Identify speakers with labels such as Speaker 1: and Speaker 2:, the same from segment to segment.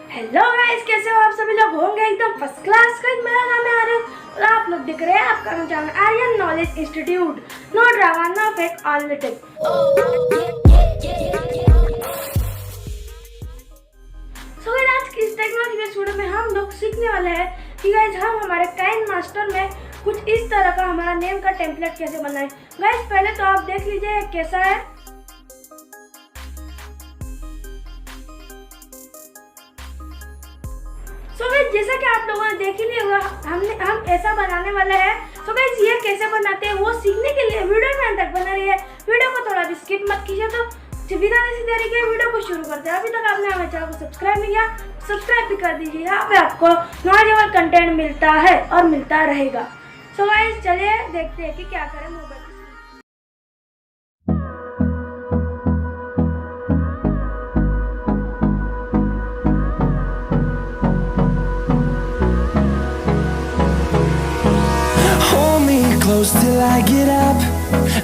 Speaker 1: Hello guys, कैसे हो आप सभी लोग? होंगे एकदम फर्स्ट क्लास। मेरा नाम है आर्यन और आप लोग दिख रहे हैं आपका channel Aryan knowledge institute. No drama no fake, all little. So guys, आज की इस टेक्नोलॉजी के वीडियो में हम लोग सीखने वाले हैं कि गाइस हम हमारे काइन मास्टर में कुछ इस तरह का हमारा नेम का टेम्पलेट कैसे बनाएं। गाइस पहले तो आप देख लीजिए कैसा है। सो गाइस, जैसा कि आप लोगों ने देख ही लिया होगा, हम ऐसा बनाने वाले हैं। सो गाइस, ये कैसे बनाते हैं वो सीखने के लिए वीडियो में अंत तक बना रही है। वीडियो को थोड़ा भी स्किप मत कीजिए। तो बिना किसी तरीके के वीडियो को शुरू करते हैं। अभी तक आपने हमारे चैनल को सब्सक्राइब नहीं किया, सब्सक्राइब भी कर दीजिए। यहाँ पे आपको नॉलेजेबल कंटेंट मिलता है और मिलता रहेगा। सो गाइस, चलिए देखते हैं कि क्या करें mobile.
Speaker 2: Close till I get up.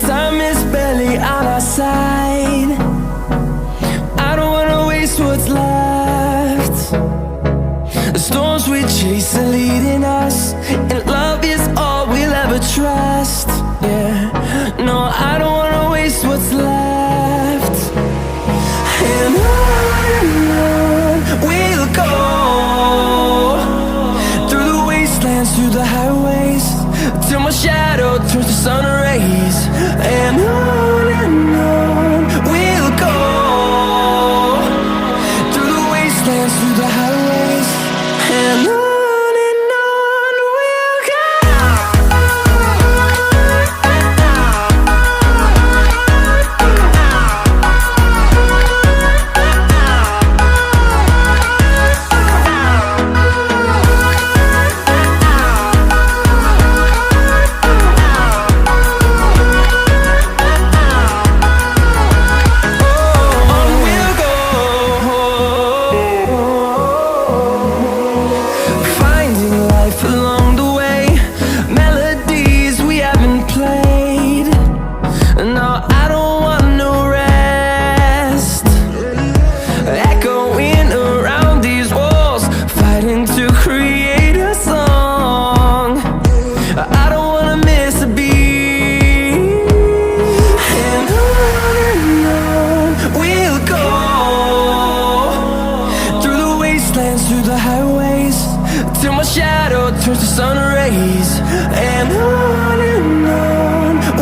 Speaker 2: Time is barely on our side. I don't wanna waste what's left. The storms we chase are leading us, and love is all we'll ever trust. Yeah, no, I don't wanna waste what's left. And on we'll go, through the wastelands, through the highways, till my shadow turns to sun rays. And on we'll go, through the wastelands, through the highways, and on we'll go. Through the highways, till my shadow turns to sun rays. And on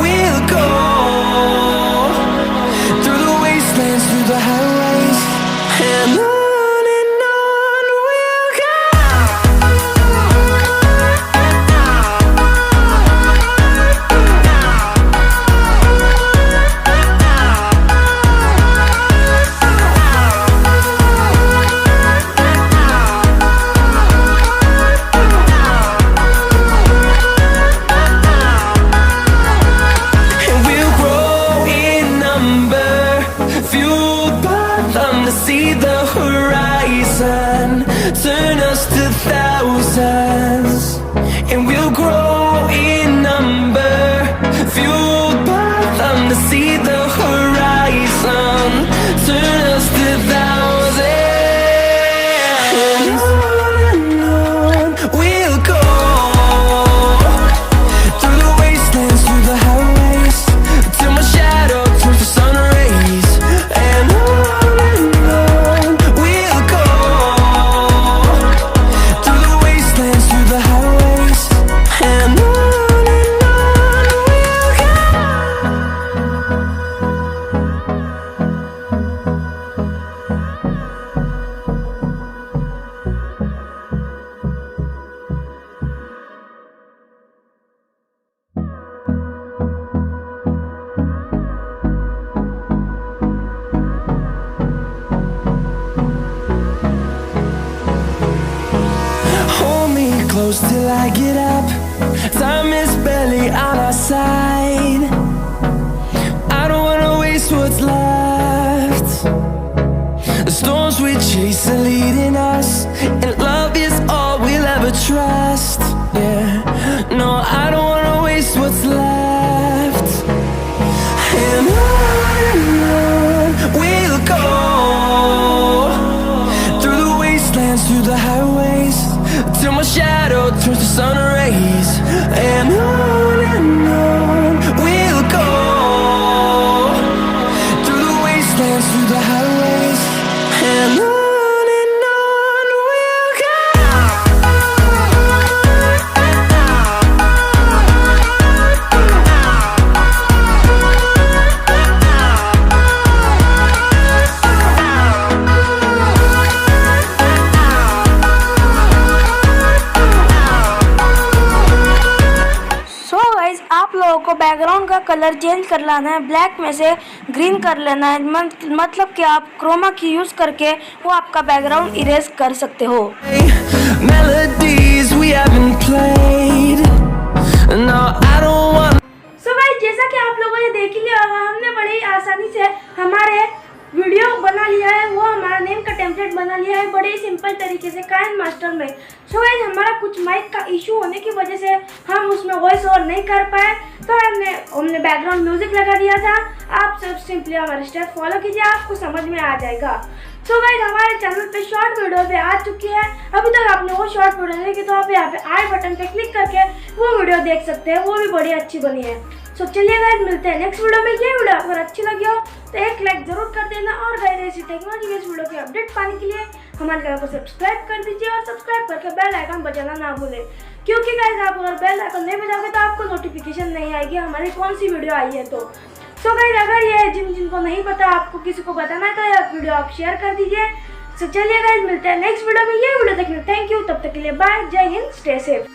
Speaker 2: we'll go, through the wastelands, through the highways, and on we'll go. See the horizon, turn us to thousands, and we'll grow in number, fueled by them. To see the horizon, turn us to thousands, and on we'll go, through the wastelands, through the highways, till my shadow turns to sun rays. And close till I get up. Time is barely on our side. I don't wanna waste what's left. The storms we chase are leading us, and love is all we'll ever trust. Yeah, no, I don't wanna waste what's left. And on we'll go, through the wasteland. through the highways till my shadow turns to sun rays. And on we'll go through the wastelands, through the highways. And on we'll go.
Speaker 1: आप लोगों को background का colour change कर लाना है, black में से green कर लेना है। मतलब कि आप क्रोमा की यूज करके वो आपका बैकग्राउंड इरेज कर सकते हो। सो गाइस, जैसा कि आप लोगों ने देख ही लिया होगा, हमने बड़ी आसानी से हमारे वीडियो बना लिया है, वो हमारा नेम का टेम्पलेट बना लिया है बड़े सिंपल तरीके से काइनमास्टर में। सो गाइस, हमारा कुछ माइक का इशू होने की वजह से हम उसमें वॉइस ओवर नहीं कर पाए, तो हमने बैकग्राउंड म्यूजिक लगा दिया था। आप सब सिंपली हमारे स्टेप फॉलो कीजिए, आपको समझ में आ जाएगा। सो गाइस, हमारे चैनल पे शॉर्ट वीडियो पे आ चुकी है। अभी तक आपने वो शॉर्ट वीडियो देखी तो आप यहाँ पे आई बटन पे क्लिक करके वो वीडियो देख सकते हैं, वो भी बड़ी अच्छी बनी है। सो चलिए गाइस, मिलते हैं नेक्स्ट वीडियो में। ये वीडियो अगर अच्छी लगी हो तो एक लाइक जरूर कर देना, और गाइस ऐसी टेक्नोलॉजी बेस्ड वीडियो की अपडेट पाने के लिए हमारे चैनल को सब्सक्राइब कर दीजिए, और सब्सक्राइब करके बेल आइकन बजाना ना भूलें, क्योंकि गाइस आप अगर बेल आइकन नहीं बजाओगे तो आपको नोटिफिकेशन नहीं आएगी हमारी कौन सी वीडियो आई है। तो सो गाइस, अगर ये जिनको नहीं पता आपको किसी को बताना है तो यह वीडियो आप शेयर कर दीजिए। सो चलिए गाइस, मिलते हैं नेक्स्ट वीडियो में। ये वीडियो देखने थैंक यू, तब तक के लिए बाय, जय हिंद, स्टे सेफ।